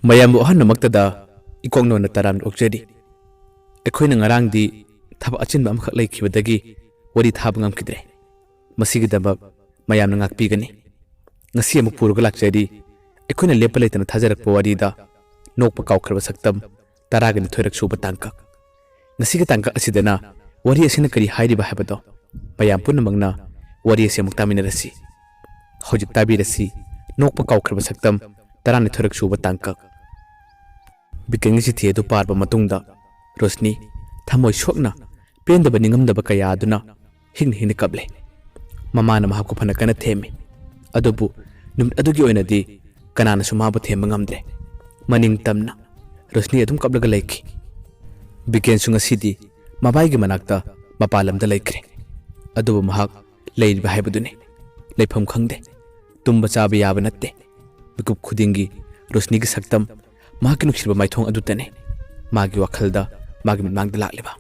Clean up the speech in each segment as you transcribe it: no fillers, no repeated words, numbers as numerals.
ꯃꯌꯥꯝꯕꯨ ꯑꯍꯟꯅꯃꯛꯇꯗ ꯏꯀꯣꯛꯅꯣꯅ ꯇꯔꯥꯝꯅ ꯑꯣꯛꯆꯔꯤ ꯑꯩꯈꯣꯏꯅ ꯉꯔꯥꯡꯗꯤ ꯊꯕꯛ ꯑꯆꯤꯟꯕ ꯑꯃꯈꯛ ꯂꯩꯈꯤꯕꯗꯒꯤ ꯋꯥꯔꯤ ꯊꯥꯕ ꯉꯝꯈꯤꯗ꯭ꯔꯦ ꯃꯁꯤꯒꯤꯗꯃꯛ ꯃꯌꯥꯝꯅ ꯉꯥꯛꯄꯤꯒꯅꯤ ꯉꯁꯤ ꯑꯃꯨꯛ ꯄꯨꯔꯒ ꯂꯥꯛꯆꯔꯤ ꯑꯩꯈꯣꯏꯅ ꯂꯦꯞꯄ ꯂꯩꯇꯅ ꯊꯥꯖꯔꯛꯄ ꯋꯥꯔꯤꯗ ꯅꯣꯛꯄ ꯀꯥꯎꯈ꯭ꯔꯕ ꯁꯛꯇꯝ 12 ꯁꯨꯕ ꯇꯥꯡꯀꯛ ꯉꯁꯤꯒꯤ ꯇꯥꯡꯀꯛ ꯑꯁꯤꯗꯅ ꯋꯥꯔꯤ ꯑꯁꯤꯅ ꯀꯔꯤ ꯍꯥꯏꯔꯤꯕ ꯍꯥꯏꯕꯗꯣ ꯃꯌꯥꯝ ꯄꯨꯝꯅꯃꯛꯅ ꯋꯥꯔꯤ ꯑꯁꯤ ꯑꯃꯨꯛ ꯇꯥꯃꯤꯟꯅꯔꯁꯤ ꯍꯧꯖꯤꯛ ꯇꯥꯕꯤꯔꯁꯤ ꯅꯣꯛꯄ ꯀꯥꯎꯈ꯭ꯔꯕ ꯁꯛꯇꯝ 12 ꯁꯨꯕ ꯇꯥꯡꯀꯛ ꯕꯤꯀꯦꯟꯒꯤ ꯆꯤꯊꯤ ꯑꯗꯨ ꯄꯥꯔꯕ ꯃꯇꯨꯡꯗ ꯔꯣꯁꯅꯤ ꯊꯃꯣꯏ ꯁꯣꯛꯅ ꯄꯦꯟꯗꯕ ꯅꯤꯡꯉꯝꯗꯕ ꯀꯌꯥ ꯑꯗꯨꯅ ꯍꯤꯡꯅ ꯀꯞꯂꯦ ꯃꯃꯥꯅ ꯃꯍꯥꯛꯄꯨ ꯐꯅ ꯀꯟꯅ ꯊꯦꯝꯃꯤ ꯑꯗꯨꯕꯨ ꯅꯨꯃꯤꯠ ꯑꯗꯨꯒꯤ ꯑꯣꯏꯅꯗꯤ ꯀꯅꯥꯅꯁꯨ ꯃꯥꯕꯨ ꯊꯦꯝꯕ ꯉꯝꯗ꯭ꯔꯦ ꯃꯅꯤꯡ ꯇꯝꯅ ꯔꯣꯁꯅꯤ ꯑꯗꯨꯝ ꯀꯞꯂꯒ ꯂꯩꯈꯤ ꯕꯤꯀꯦꯟꯁꯨ ꯉꯁꯤꯗꯤ ꯃꯕꯥꯏꯒꯤ ꯃꯅꯥꯛꯇ ꯃꯄꯥꯟ ꯂꯝꯗ ꯂꯩꯈ꯭ꯔꯦ ꯑꯗꯨꯕꯨ ꯃꯍꯥꯛ ꯂꯩꯔꯤꯕ ꯍꯥꯏꯕꯗꯨꯅꯤ ꯂꯩꯐꯝ ꯈꯪꯗꯦ ꯇꯨꯝꯕ ꯆꯥꯕ ꯌꯥꯕ ꯅꯠꯇꯦ ꯃꯤꯀꯨꯞ ꯈꯨꯗꯤꯡꯒꯤ ꯔꯣꯁꯅꯤꯒꯤ ꯁꯛꯇꯝ ꯃꯍꯥꯛꯀꯤ ꯅꯨꯡꯁꯤꯕ ꯃꯥꯏꯊꯣꯡ ꯑꯗꯨꯇꯅꯤ ꯃꯥꯒꯤ ꯋꯥꯈꯜꯗ ꯃꯥꯒꯤ ꯃꯤꯠꯃꯥꯡꯗ ꯂꯥꯛꯂꯤꯕ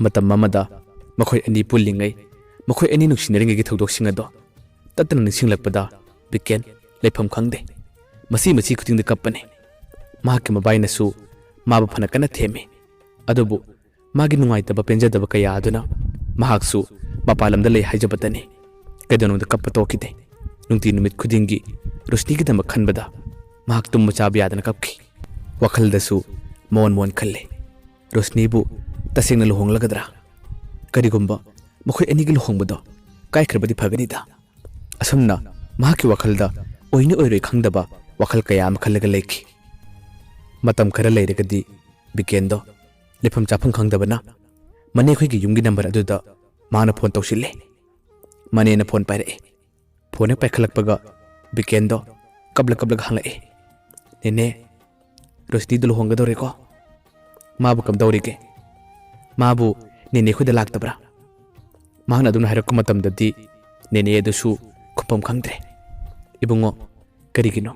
ꯃꯇꯝ ꯑꯃꯗ ꯃꯈꯣꯏ ꯑꯅꯤ ꯄꯨꯜꯂꯤꯉꯩ ꯃꯈꯣꯏ ꯑꯅꯤ ꯅꯨꯡꯁꯤꯅꯔꯤꯉꯩꯒꯤ ꯊꯧꯗꯣꯛꯁꯤꯡ ꯑꯗꯣ ꯇꯠꯇꯅ ꯅꯤꯡꯁꯤꯡꯂꯛꯄꯗ ꯕꯤꯀꯦꯟ ꯂꯩꯐꯝ ꯈꯪꯗꯦ ꯃꯁꯤ ꯈꯨꯗꯤꯡꯗ ꯀꯞꯄꯅꯤ ꯃꯍꯥꯛꯀꯤ ꯃꯕꯥꯏꯅꯁꯨ ꯃꯥꯕꯨ ꯐꯅ ꯀꯟꯅ ꯊꯦꯝꯃꯤ ꯑꯗꯨꯕꯨ ꯃꯥꯒꯤ ꯅꯨꯡꯉꯥꯏꯇꯕ ꯄꯦꯟꯖꯗꯕ ꯀꯌꯥ ꯑꯗꯨꯅ ꯃꯍꯥꯛꯁꯨ ꯃꯄꯥꯟ ꯂꯝꯗ ꯂꯩ ꯍꯥꯏꯖꯕꯇꯅꯤ ꯀꯩꯗꯧꯅꯨꯡꯗ ꯀꯞꯄ ꯇꯣꯛꯈꯤꯗꯦ ꯅꯨꯡꯇꯤ ꯅꯨꯃꯤꯠ ꯈꯨꯗꯤꯡꯒꯤ ꯔꯣꯁꯅꯤꯒꯤꯗꯃꯛ ꯈꯟꯕꯗ ꯃꯍꯥꯛ ꯇꯨꯝꯕ ꯆꯥꯕ ꯌꯥꯗꯅ ꯀꯞꯈꯤ ꯋꯥꯈꯜꯗꯁꯨ ꯃꯣꯟ ꯈꯜꯂꯦ ꯔꯣꯁꯅꯤꯕꯨ ꯇꯁꯦꯡꯅ ꯂꯨꯍꯣꯡꯂꯒꯗ꯭ꯔꯥ ꯀꯔꯤꯒꯨꯝꯕ ꯃꯈꯣꯏ ꯑꯅꯤꯒꯤ ꯂꯨꯍꯣꯡꯕꯗꯣ ꯀꯥꯏꯈ꯭ꯔꯕꯗꯤ ꯐꯒꯅꯤꯗ ꯑꯁꯨꯝꯅ ꯃꯍꯥꯛꯀꯤ ꯋꯥꯈꯜꯗ ꯑꯣꯏꯔꯣꯏ ꯈꯪꯗꯕ ꯋꯥꯈꯜ ꯀꯌꯥ ꯑꯃ ꯈꯜꯂꯒ ꯂꯩꯈꯤ ꯃꯇꯝ ꯈꯔ ꯂꯩꯔꯒꯗꯤ ꯕꯤꯀꯦꯟꯗꯣ ꯂꯩꯐꯝ ꯆꯥꯐꯝ ꯈꯪꯗꯕꯅ ꯃꯅꯦꯈꯣꯏꯒꯤ ꯌꯨꯝꯒꯤ ꯅꯝꯕꯔ ꯑꯗꯨꯗ ꯃꯥꯅ ꯐꯣꯟ ꯇꯧꯁꯤꯜꯂꯦ ꯃꯅꯦꯅ ꯐꯣꯟ ꯄꯥꯏꯔꯛꯑꯦ ꯐꯣꯟ ꯍꯦꯛ ꯄꯥꯏꯈꯠꯂꯛꯄꯒ ꯕꯤꯀꯦꯟꯗꯣ ꯀꯞꯂꯒ ꯍꯪꯂꯛꯑꯦ ꯅꯦꯅꯦ ꯔꯣꯁꯅꯤꯗꯣ ꯂꯨꯍꯣꯡꯒꯗꯧꯔꯦꯀꯣ ꯃꯥꯕꯨ ꯀꯝꯗꯧꯔꯤꯒꯦ ꯃꯥꯕꯨ ꯅꯦꯅꯦ ꯈꯣꯏꯗ ꯂꯥꯛꯇꯕ꯭ꯔꯥ ꯃꯍꯥꯛꯅ ꯑꯗꯨꯝ ꯍꯥꯏꯔꯛꯄ ꯃꯇꯝꯗꯗꯤ ꯅꯦꯅꯦ ꯑꯗꯨꯁꯨ ꯈꯨꯝꯐꯝ ꯈꯪꯗ꯭ꯔꯦ ꯏꯕꯨꯡꯉꯣ ꯀꯔꯤꯒꯤꯅꯣ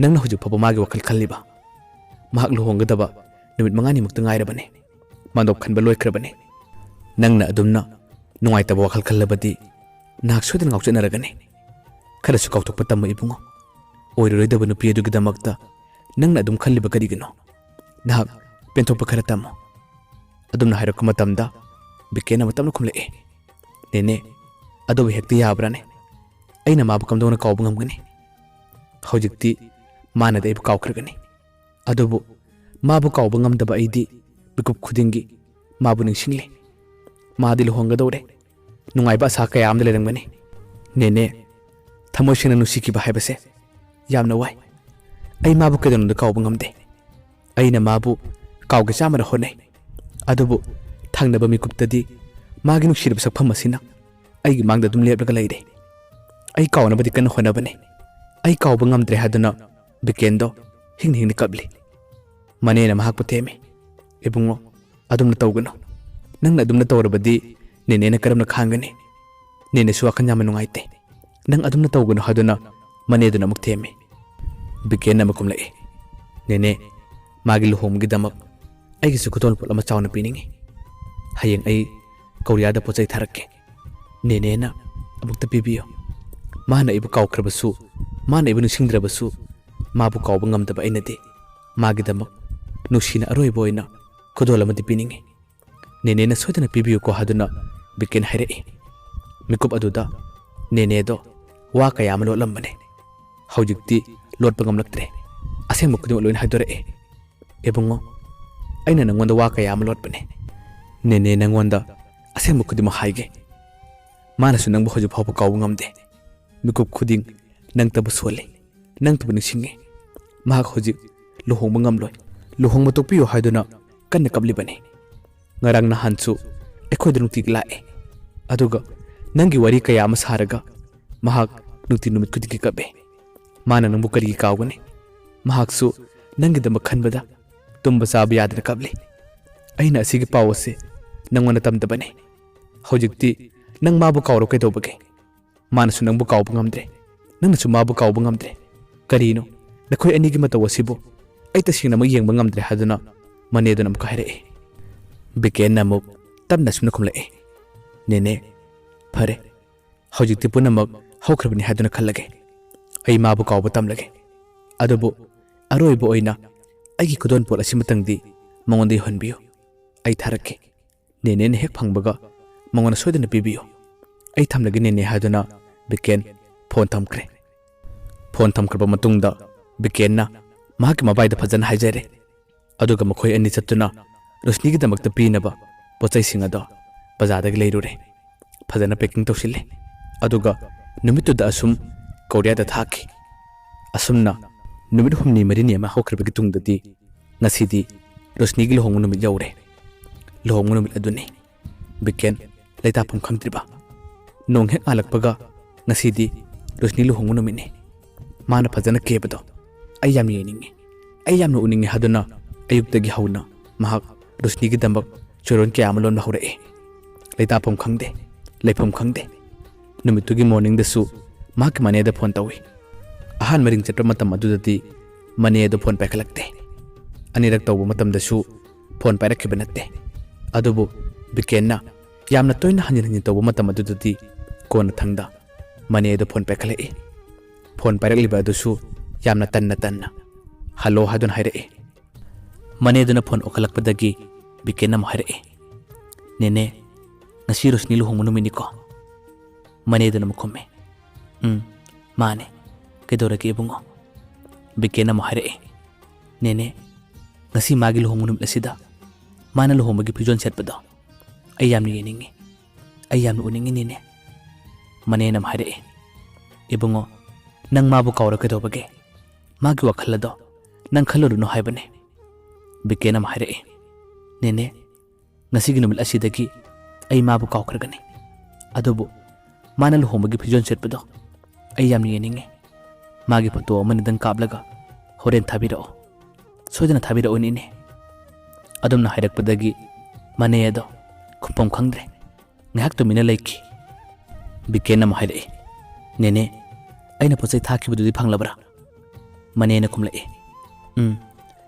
ꯅꯪꯅ ꯍꯧꯖꯤꯛ ꯐꯥꯎꯕ ꯃꯥꯒꯤ ꯋꯥꯈꯜ ꯈꯜꯂꯤꯕ ꯃꯍꯥꯛ ꯂꯨꯍꯣꯡꯒꯗꯕ ꯅꯨꯃꯤꯠ 5ꯅꯤꯃꯨꯛꯇ ꯉꯥꯏꯔꯕꯅꯤ ꯃꯥꯟꯗꯣꯞ ꯈꯟꯕ ꯂꯣꯏꯈ꯭ꯔꯕꯅꯤ ꯅꯪꯅ ꯑꯗꯨꯝꯅ ꯅꯨꯡꯉꯥꯏꯇꯕ ꯋꯥꯈꯜ ꯈꯜꯂꯕꯗꯤ ꯅꯍꯥꯛ ꯁꯣꯏꯗꯅ ꯉꯥꯎꯆꯠꯅꯔꯒꯅꯤ ꯈꯔꯁꯨ ꯀꯥꯎꯊꯣꯛꯄ ꯇꯝꯃꯨ ꯏꯕꯨꯡꯉꯣ ꯑꯣꯏꯔꯔꯣꯏꯗꯕ ꯅꯨꯄꯤ ꯑꯗꯨꯒꯤꯗꯃꯛꯇ ꯅꯪꯅ ꯑꯗꯨꯝ ꯈꯜꯂꯤꯕ ꯀꯔꯤꯒꯤꯅꯣ ꯅꯍꯥꯛ ꯄꯦꯟꯊꯣꯛꯄ ꯈꯔ ꯇꯝꯃꯨ ꯑꯗꯨꯝꯅ ꯍꯥꯏꯔꯛꯄ ꯃꯇꯝꯗ ꯕꯤꯀꯦꯟ ꯑꯃ ꯇꯞꯅ ꯈꯨꯝꯂꯛꯑꯦ ꯅꯦꯅꯦ ꯑꯗꯨꯕꯨ ꯍꯦꯛꯇ ꯌꯥꯕ꯭ꯔꯥꯅꯦ ꯑꯩꯅ ꯃꯥꯕꯨ ꯀꯝꯗꯧꯅ ꯀꯥꯎꯕ ꯉꯝꯒꯅꯤ ꯍꯧꯖꯤꯛꯇꯤ ꯃꯥꯅꯗꯤ ꯑꯩꯕꯨ ꯀꯥꯎꯈ꯭ꯔꯒꯅꯤ ꯑꯗꯨꯕꯨ ꯃꯥꯕꯨ ꯀꯥꯎꯕ ꯉꯝꯗꯕ ꯑꯩꯗꯤ ꯃꯤꯀꯨꯞ ꯈꯨꯗꯤꯡꯒꯤ ꯃꯥꯕꯨ ꯅꯤꯡꯁꯤꯡꯂꯤ ꯃꯥꯗꯤ ꯂꯨꯍꯣꯡꯒꯗꯧꯔꯦ ꯅꯨꯡꯉꯥꯏꯕ ꯑꯁꯥ ꯀꯌꯥ ꯑꯃꯗ ꯂꯩꯔꯝꯒꯅꯤ ꯅꯦꯅꯦ ꯊꯃꯣꯏ ꯁꯦꯡꯅ ꯅꯨꯡꯁꯤꯈꯤꯕ ꯍꯥꯏꯕꯁꯦ ꯌꯥꯝꯅ ꯋꯥꯏ ꯑꯩ ꯃꯥꯕꯨ ꯀꯩꯗꯧꯅꯨꯡꯗ ꯀꯥꯎꯕ ꯉꯝꯗꯦ ꯑꯩꯅ ꯃꯥꯕꯨ ꯀꯥꯎꯒꯦ ꯆꯥꯝꯃꯔꯛ ꯍꯣꯠꯅꯩ ꯑꯗꯨꯕꯨ ꯊꯪꯅꯕ ꯃꯤꯀꯨꯞꯇꯗꯤ ꯃꯥꯒꯤ ꯅꯨꯡꯁꯤꯔꯕ ꯁꯛꯐꯝ ꯑꯁꯤꯅ ꯑꯩꯒꯤ ꯃꯥꯡꯗ ꯑꯗꯨꯝ ꯂꯦꯞꯂꯒ ꯂꯩꯔꯦ ꯑꯩ ꯀꯥꯎꯅꯕꯗꯤ ꯀꯟꯅ ꯍꯣꯠꯅꯕꯅꯤ ꯑꯩ ꯀꯥꯎꯕ ꯉꯝꯗ꯭ꯔꯦ ꯍꯥꯏꯗꯨꯅ ꯕꯤꯀꯦꯟꯗꯣ ꯍꯤꯡꯅ ꯀꯞꯂꯤ ꯃꯅꯦꯅ ꯃꯍꯥꯛꯄꯨ ꯊꯦꯝꯃꯤ ꯏꯕꯨꯡꯉꯣ ꯑꯗꯨꯝꯅ ꯇꯧꯒꯅꯨ ꯅꯪꯅ ꯑꯗꯨꯝꯅ ꯇꯧꯔꯕꯗꯤ ꯅꯦꯅꯦꯅ ꯀꯔꯝꯅ ꯈꯥꯡꯒꯅꯤ ꯅꯦꯅꯦꯁꯨ ꯋꯥꯈꯜ ꯌꯥꯝꯅ ꯅꯨꯡꯉꯥꯏꯇꯦ ꯅꯪ ꯑꯗꯨꯝꯅ ꯇꯧꯒꯅꯨ ꯍꯥꯏꯗꯨꯅ ꯃꯅꯦꯗꯨꯅ ꯑꯃꯨꯛ ꯊꯦꯝꯃꯤ ꯕꯤꯀꯦꯟ ꯑꯃ ꯀꯨꯝꯂꯛꯏ ꯅꯦꯅꯦ ꯃꯥꯒꯤ ꯂꯨꯍꯣꯡꯕꯒꯤꯗꯃꯛ ꯑꯩꯒꯤꯁꯨ ꯈꯨꯗꯣꯜ ꯄꯣꯠ ꯑꯃ ꯆꯥꯎꯅ ꯄꯤꯅꯤꯡꯉꯤ ꯍꯌꯦꯡ ꯑꯩ ꯀꯧꯔꯤꯌꯥꯗ ꯄꯣꯠꯆꯩ ꯊꯥꯔꯛꯀꯦ ꯅꯦꯅꯦꯅ ꯑꯃꯨꯛꯇ ꯄꯤꯕꯤꯌꯨ ꯃꯥꯅ ꯑꯩꯕꯨ ꯀꯥꯎꯈ꯭ꯔꯕꯁꯨ ꯃꯥꯅ ꯑꯩꯕꯨ ꯅꯤꯡꯁꯤꯡꯗ꯭ꯔꯕꯁꯨ ꯃꯥꯕꯨ ꯀꯥꯎꯕ ꯉꯝꯗꯕ ꯑꯩꯅꯗꯤ ꯃꯥꯒꯤꯗꯃꯛ ꯅꯨꯡꯁꯤꯅ ꯑꯔꯣꯏꯕ ꯑꯣꯏꯅ ꯈꯨꯗꯣꯜ ꯑꯃꯗꯤ ꯄꯤꯅꯤꯡꯉꯤ ꯅꯦꯅꯦꯅ ꯁꯣꯏꯗꯅ ꯄꯤꯕꯤꯌꯨꯀꯣ ꯍꯥꯏꯗꯨꯅ ꯕꯤꯀꯦꯟ ꯍꯥꯏꯔꯛꯏ ꯃꯤꯀꯨꯞ ꯑꯗꯨꯗ ꯅꯦꯅꯦꯗꯣ ꯋꯥ ꯀꯌꯥ ꯑꯃ ꯂꯣꯠꯂꯝꯕꯅꯤ ꯍꯧꯖꯤꯛꯇꯤ ꯂꯣꯠꯄ ꯉꯝꯂꯛꯇ꯭ꯔꯦ ꯑꯁꯦꯡꯕ ꯈꯨꯗꯤꯡꯃꯛ ꯂꯣꯏꯅ ꯍꯥꯏꯗꯣꯔꯛꯑꯦ ꯏꯕꯨꯡꯉꯣ ꯑꯩꯅ ꯅꯪꯉꯣꯟꯗ ꯋꯥ ꯀꯌꯥ ꯑꯃ ꯂꯣꯠꯄꯅꯤ ꯅꯦꯅꯦ ꯅꯪꯉꯣꯟꯗ ꯑꯁꯦꯡꯕ ꯈꯨꯗꯤꯡꯃꯛ ꯍꯥꯏꯒꯦ ꯃꯥꯅꯁꯨ ꯅꯪꯕꯨ ꯍꯧꯖꯤꯛ ꯐꯥꯎꯕ ꯀꯥꯎꯕ ꯉꯝꯗꯦ ꯃꯤꯀꯨꯞ ꯈꯨꯗꯤꯡ ꯅꯪꯇꯕꯨ ꯁꯣꯜꯂꯤ ꯅꯪꯇꯕꯨ ꯅꯤꯡꯁꯤꯡꯉꯤ ꯃꯍꯥꯛ ꯍꯧꯖꯤꯛ ꯂꯨꯍꯣꯡꯕ ꯉꯝꯂꯣꯏ ꯂꯨꯍꯣꯡꯕ ꯇꯣꯛꯄꯤꯌꯨ ꯍꯥꯏꯗꯨꯅ ꯀꯟꯅ ꯀꯞꯂꯤꯕꯅꯤ ꯉꯔꯥꯡ ꯅꯍꯥꯟꯁꯨ ꯑꯩꯈꯣꯏꯗ ꯅꯨꯡꯇꯤꯒꯤ ꯂꯥꯛꯑꯦ ꯑꯗꯨꯒ ꯅꯪꯒꯤ ꯋꯥꯔꯤ ꯀꯌꯥ ꯑꯃ ꯁꯥꯔꯒ ꯃꯍꯥꯛ ꯅꯨꯡꯇꯤ ꯅꯨꯃꯤꯠ ꯈꯨꯗꯤꯡꯒꯤ ꯀꯞꯄꯦ ꯃꯥꯅ ꯅꯪꯕꯨ ꯀꯔꯤꯒꯤ ꯀꯥꯎꯒꯅꯤ ꯃꯍꯥꯛꯁꯨ ꯅꯪꯒꯤꯗꯃꯛ ꯈꯟꯕꯗ ꯇꯨꯝꯕ ꯆꯥꯕ ꯌꯥꯗꯅ ꯀꯞꯂꯤ ꯑꯩꯅ ꯑꯁꯤꯒꯤ ꯄꯥꯎ ꯑꯁꯤ ꯅꯪꯉꯣꯟꯗ ꯇꯝꯗꯕꯅꯤ ꯍꯧꯖꯤꯛꯇꯤ ꯅꯪ ꯃꯥꯕꯨ ꯀꯥꯎꯔꯣ ꯀꯩꯗꯧꯕꯒꯦ ꯃꯥꯅꯁꯨ ꯅꯪꯕꯨ ꯀꯥꯎꯕ ꯉꯝꯗ꯭ꯔꯦ ꯅꯪꯅꯁꯨ ꯃꯥꯕꯨ ꯀꯥꯎꯕ ꯉꯝꯗ꯭ꯔꯦ ꯀꯔꯤꯅꯣ ꯅꯈꯣꯏ ꯑꯅꯤꯒꯤ ꯃꯇꯧ ꯑꯁꯤꯕꯨ ꯑꯩ ꯇꯁꯦꯡꯅ ꯑꯃꯨꯛ ꯌꯦꯡꯕ ꯉꯝꯗ꯭ꯔꯦ ꯍꯥꯏꯗꯨꯅ ꯃꯅꯦꯗꯨꯅ ꯑꯃꯨꯛ ꯍꯥꯏꯔꯛꯏ ꯕꯤꯀꯦꯟꯅ ꯑꯃꯨꯛ ꯇꯞꯅ ꯁꯨꯝꯅ ꯈꯨꯝꯂꯛꯏ ꯅꯦꯅꯦ ꯐꯔꯦ ꯍꯧꯖꯤꯛꯇꯤ ꯄꯨꯝꯅꯃꯛ ꯍꯧꯈ꯭ꯔꯕꯅꯤ ꯍꯥꯏꯗꯨꯅ ꯈꯜꯂꯒꯦ ꯑꯩ ꯃꯥꯕꯨ ꯀꯥꯎꯕ ꯇꯝꯂꯒꯦ ꯑꯗꯨꯕꯨ ꯑꯔꯣꯏꯕ ꯑꯣꯏꯅ ꯑꯩꯒꯤ ꯈꯨꯗꯣꯟ ꯄꯣꯠ ꯑꯁꯤꯃꯇꯪꯗꯤ ꯃꯉꯣꯟꯗ ꯌꯧꯍꯟꯕꯤꯌꯨ ꯑꯩ ꯊꯥꯔꯛꯀꯦ ꯅꯦꯅꯦꯅ ꯍꯦꯛ ꯐꯪꯕꯒ ꯃꯉꯣꯟꯗ ꯁꯣꯏꯗꯅ ꯄꯤꯕꯤꯌꯨ ꯑꯩ ꯊꯝꯂꯒꯦ ꯅꯦꯅꯦ ꯍꯥꯏꯗꯨꯅ ꯕꯤꯀꯦꯟ ꯐꯣꯟ ꯊꯝꯈ꯭ꯔꯦ ꯐꯣꯟ ꯊꯝꯈ꯭ꯔꯕ ꯃꯇꯨꯡꯗ ꯕꯤꯀꯦꯟꯅ ꯃꯍꯥꯛꯀꯤ ꯃꯕꯥꯏꯗ ꯐꯖꯅ ꯍꯥꯏꯖꯔꯦ ꯑꯗꯨꯒ ꯃꯈꯣꯏ ꯑꯅꯤ ꯆꯠꯇꯨꯅ ꯔꯣꯁꯅꯤꯒꯤꯗꯃꯛꯇ ꯄꯤꯅꯕ ꯄꯣꯠꯆꯩꯁꯤꯡ ꯑꯗꯣ ꯕꯖꯥꯔꯗꯒꯤ ꯂꯩꯔꯨꯔꯦ ꯐꯖꯅ ꯄꯦꯀꯤꯡ ꯇꯧꯁꯤꯜꯂꯦ ꯑꯗꯨꯒ ꯅꯨꯃꯤꯠꯇꯨꯗ ꯑꯁꯨꯝ ꯀꯣꯔꯤꯌꯥꯗ ꯊꯥꯈꯤ ꯑꯁꯨꯝꯅ ꯅꯨꯃꯤꯠ ꯍꯨꯝꯅꯤ ꯃꯔꯤꯅꯤ ꯑꯃ ꯍꯧꯈ꯭ꯔꯕꯒꯤ ꯇꯨꯡꯗꯗꯤ ꯉꯁꯤꯗꯤ ꯔꯣꯁꯅꯤꯒꯤ ꯂꯨꯍꯣꯡꯕ ꯅꯨꯃꯤꯠ ꯌꯧꯔꯦ ꯂꯨꯍꯣꯡꯕ ꯅꯨꯃꯤꯠ ꯑꯗꯨꯅꯤ ꯕꯤꯀꯦꯟ ꯂꯩꯇꯥꯐꯝ ꯈꯪꯗ꯭ꯔꯤꯕ ꯅꯣꯡ ꯍꯦꯛ ꯉꯥꯜꯂꯛꯄꯒ ꯉꯁꯤꯗꯤ ꯔꯣꯁꯅꯤ ꯂꯨꯍꯣꯡꯕ ꯅꯨꯃꯤꯠꯅꯤ ꯃꯥꯅ ꯐꯖꯅ ꯀꯦꯕꯗꯣ ꯑꯩ ꯌꯥꯝꯅ ꯌꯦꯡꯅꯤꯡꯉꯤ ꯑꯩ ꯌꯥꯝꯅ ꯎꯅꯤꯡꯉꯤ ꯍꯥꯏꯗꯨꯅ ꯑꯌꯨꯛꯇꯒꯤ ꯍꯧꯅ ꯃꯍꯥꯛ ꯔꯣꯁꯅꯤꯒꯤꯗꯃꯛ ꯆꯣꯔꯣꯟ ꯀꯌꯥ ꯑꯃ ꯂꯣꯟꯕ ꯍꯧꯔꯛꯏ ꯂꯩꯇꯥꯐꯝ ꯈꯪꯗꯦ ꯂꯩꯐꯝ ꯈꯪꯗꯦ ꯅꯨꯃꯤꯠꯇꯨꯒꯤ ꯃꯣꯔꯅꯤꯡꯗꯁꯨ ꯃꯍꯥꯛꯀꯤ ꯃꯅꯦꯗ ꯐꯣꯟ ꯇꯧꯏ ꯑꯍꯥꯟꯕ ꯔꯤꯡ ꯆꯠꯄ ꯃꯇꯝ ꯑꯗꯨꯗꯗꯤ ꯃꯅꯦ ꯑꯗꯨ ꯐꯣꯟ ꯄꯥꯏꯈꯠꯂꯛꯇꯦ ꯑꯅꯤꯔꯛ ꯇꯧꯕ ꯃꯇꯝꯗꯁꯨ ꯐꯣꯟ ꯄꯥꯏꯔꯛꯈꯤꯕ ꯅꯠꯇꯦ ꯑꯗꯨꯕꯨ ꯕꯤꯀꯦꯟꯅ ꯌꯥꯝꯅ ꯇꯣꯏꯅ ꯍꯟꯖꯤꯟ ꯍꯟꯖꯤꯟ ꯇꯧꯕ ꯃꯇꯝ ꯑꯗꯨꯗꯗꯤ ꯀꯣꯟꯅ ꯊꯪꯗ ꯃꯅꯦ ꯑꯗꯨ ꯐꯣꯟ ꯄꯥꯏꯈꯠꯂꯛꯏ ꯐꯣꯟ ꯄꯥꯏꯔꯛꯂꯤꯕ ꯑꯗꯨꯁꯨ ꯌꯥꯝꯅ ꯇꯟꯅ ꯍꯜꯂꯣ ꯍꯥꯏꯗꯨꯅ ꯍꯥꯏꯔꯛꯏ ꯃꯅꯦꯗꯨꯅ ꯐꯣꯟ ꯑꯣꯛꯈꯠꯂꯛꯄꯗꯒꯤ ꯕꯤꯀꯦꯟꯅ ꯑꯃꯨꯛ ꯍꯥꯏꯔꯛꯏ ꯅꯦꯅꯦ ꯉꯁꯤ ꯔꯣꯁꯅꯤ ꯂꯨꯍꯣꯡꯕ ꯅꯨꯃꯤꯠꯅꯤꯀꯣ ꯃꯅꯦꯗꯨꯅ ꯑꯃꯨꯛ ꯈꯨꯝꯃꯦ ꯃꯥꯅꯦ ꯀꯩꯗꯧꯔꯒꯦ ꯏꯕꯨꯡꯉꯣ ꯕꯤꯀꯦꯟꯅ ꯑꯃꯨꯛ ꯍꯥꯏꯔꯛꯏ ꯅꯦꯅꯦ ngasi magi luhong num lasida mana luhong magi pijon set pado ayam ni yeningi ayam uningi ni ne mane nam hare ibungo nang mabu kawra ke dobage magi wakhalla do nang khaluru no haibane bike nam hare ne ngasi gi num lasida gi ay mabu kawkragani adubu mana luhong magi pijon set pado ayam ni yeningi magi photo amani dang kablaga horen thabiro सोदना थाबिर ओनिने अदमना हाइरकपदगी मने अदो खुपम खंग्रे ngahak to mina laiki bikena ma haire nene aina posai thaki bududi phanglabra mane na kumle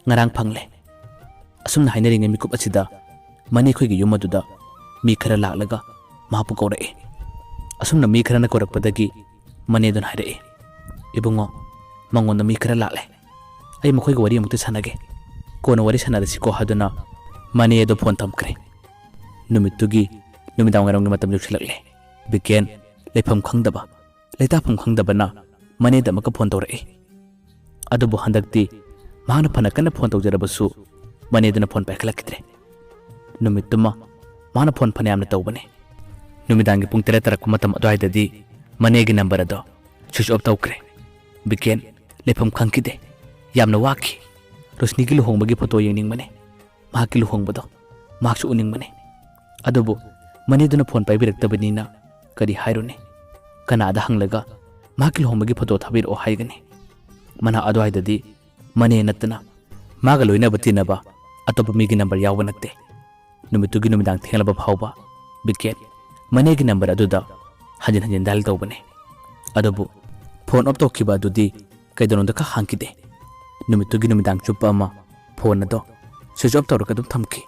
ngarang phangle asumna hainering mi kup achida mane khoi gi yumaduda mi khara laklaga mapu kore asumna mi khara na korakpadagi mane don haire ibungo mangonda mi khara lakle ay makoy wari amukte sanage kono wari sanada siko haduna mane do phone tamkre numitugi numidang ngarong matam juksilakle biken lepham khangdaba leita pham khangdaba na mane da maka phone tawre adubu handakti mahana phana kana phone tawjarabasu mane duna phone paikhalakidre numituma mahana phone phane amna tawbane numidangi pung 3 tarak matam adwaidadi mane gi number ado switch off tawkre biken lepham khangkide yamna waki rosni ki luhong bagi photo yengning mane ma ki luhong bado ma su uning mane adubu mane duna phone pai birak tabani na kari hairune kana da hanglaga ma ki luhong bagi photo thabir o haigani mana adwai dadi mane natna ma ga loina batina ba atop mi gi number yawa natte numitu gi numidang thengla ba phawba biket mane gi number aduda hajin hajin dal tawbane adubu phone op tokhiba adudi kaidono da ka hangkide numitugi numidang chupa ama phone ado switch off tawra kadum thamki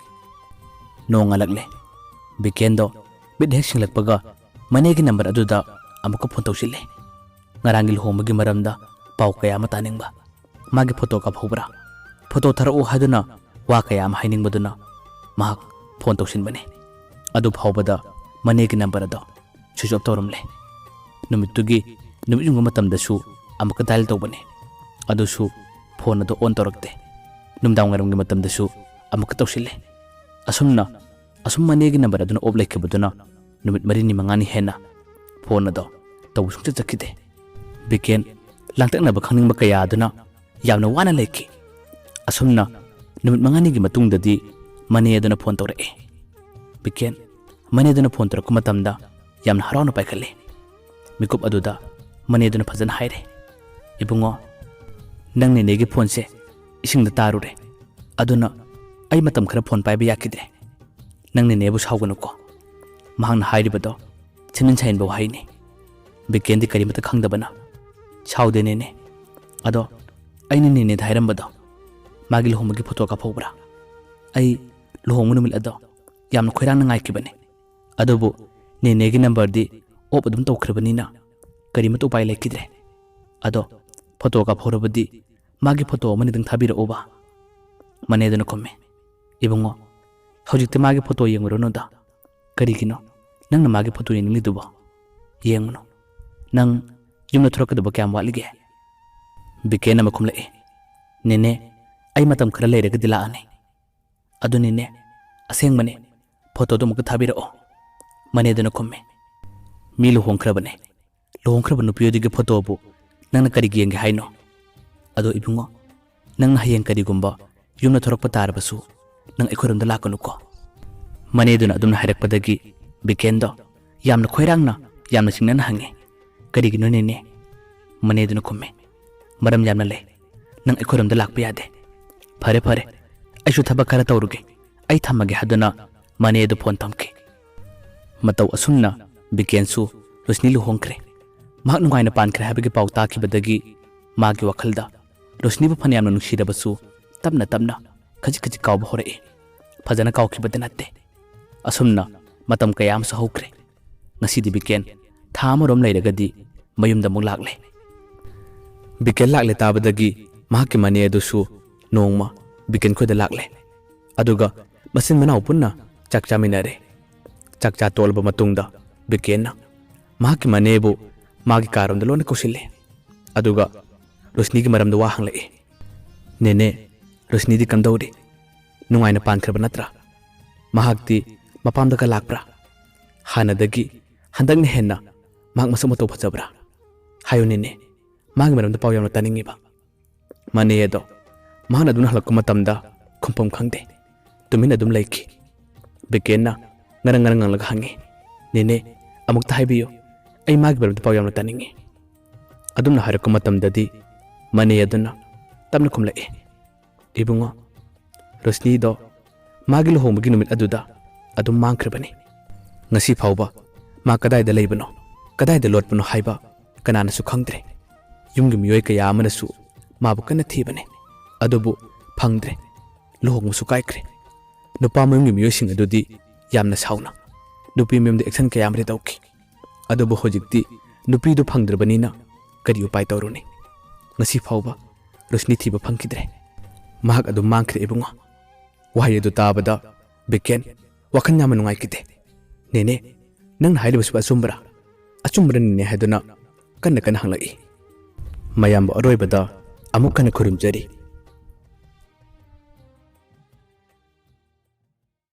nong alagle bikendo bid hek singlakpaga mane gi number aduda amuka phone tawsile ngarangi luhomagi maramda pau kaya ma taningba magi photo ka phobra photo thara o haduna wa kaya ma haining baduna mahak phone tawsin bane adu phobada mane gi number ado switch off tawrumle numitugi numijunga matamda su amuka dial tawbane adu su phone ado on torakte numdang ngarong gi matam dasu amuk tawsile asum mane gi number aduna off like baduna numit mari ni mangani hena phone ado taw sung chakide biken langtak na ba khangning ba kaya aduna yamna wana leki asumna numit mangani gi matung dadi mane aduna phone tawre biken mane aduna phone torak matamda yamna harana paikhale mikup aduda mane aduna phajana haire ibungo nang ne negi phone se ising da tarure aduna ai matam khara phone pai ba yakidre nang ne nebu sauganu ko mahang na hairi bado chimin chain bo haini bikendi kari mata khangda bana saude ne ado ai ne dhairam bado magi lohomagi photo ka phobra ai lohomunu mil ado yamna khoirang na ngai kibane adobu ne negi number di op adum tawkhrebani na kari mata upai lekidre ado photo ka phorabadi मागी photo अमनिदंग थाबिरओबा मनेदुना खुम्मे Ibungo हौजिक्ते मागी photo येंगुरोनोदा करिगिनो नंगना मागी photo येंगलिदुबो येंगनो नंग युमना थोरकदुबो क्याम वालिगे बिकेन अमा खुमलए नेने आई मतम खरा लेरगदि लाअने अदु नेने असेंगमने photo दो मुक थाबिरओ मनेदुना खुम्मे मी लुहोंख्रबने लुहोंख्रब नुपियोदिगे फोटो बु नंगना करिगी येंगे हाइनो अदो इबुंगो नंगना हयेंग करिगुंबा युमना थोरकप तारबसु नंग एखोरमदा लाकनुको मनेदुना अदुमना हायरकपदगी बिकेंदो यामना खोइरांगना यामना सिंगना हंगे करिगिनो नेने मनेदुना खुम्मे मरम यामना ले नंग एखोरमदा लाकप यादे फरे फरे अइसु थबक खरा तौरुगे आई थमगे हदुना मनेदु फोन तमके मतौ असुमना बिकेंसु रोशनी लुहोंख्रे महाक नुंगाइना पानख्रे हाबगे पाउ ताखिबदगी मागी वखलदा रोशनी बु फनयामना नुंसिरबसु तबना तबना खजि खजि काव होरे फजना कावखिबदे नत्ते असुमना मतम कयाम सहौख्रे ngasi बिकेन थामरोम लेरगदी मयुमदा मुक लाकले बिकेन लाकले ताबदगी महाकी मने अदुसु नोंगमा बिकेन खोदा लाकले अदुगा मसिन मनाउ पुन्ना चाकचा मिनरे चाकचा तोलबा मतुंगदा बिकेनना महाकी मनेबु मागी कारमदा लोन कुसिले अदुगा रोशनी की मरमदा वा हंगले नेने रोशनी दी कंदौरी नुंगाइना पानख्रब नत्रा महाक्ति मपामदगा लाकप्रा हानदगी हंदगने हेन्ना महाक मसक मतौ फजबरा हायो नेने मागी मरमदा पाउ यामना तानिंगिबा मने एदो महान अदुना हलक्क मतमदा खुंपम खंगदे तुमिन अदुम लाइकी बिकेनना ngarang ngarang ngang laga hangi nene amuk tahai biyo ai magi baram paw yamna taningi adumna harakku matamdadi mane aduna tamna khumlae ibungo rosni do magi lohomgi numit aduda adum mangkhrebani ngasi phawba ma kadai da leibano kadai da lotpano haiba kanana su khangdre yumgi miyoy kaya amanasu mabu kana thibane adubu phangdre lohong su kaikre nupa mayumgi miyoy sing adudi यामना साउना नुपी मेमदे action कयाम रे तौकी adobo होजिक्ति नुपी दु फंगद्रबनिना करि उपाय तौरुनी ngasi फावबा रोशनी थीबा फंकिद्रे महाक अदु मांख्रे इबुंगा वाय दु ताबदा बिकेन वखन याम नुंगाई किते नेने नंग हाइलबसु अचुम्बरा नेने हायदुना कन्न कन्न हंगलाई मयाम अरोयबदा अमुक कन्न खुरुमजरी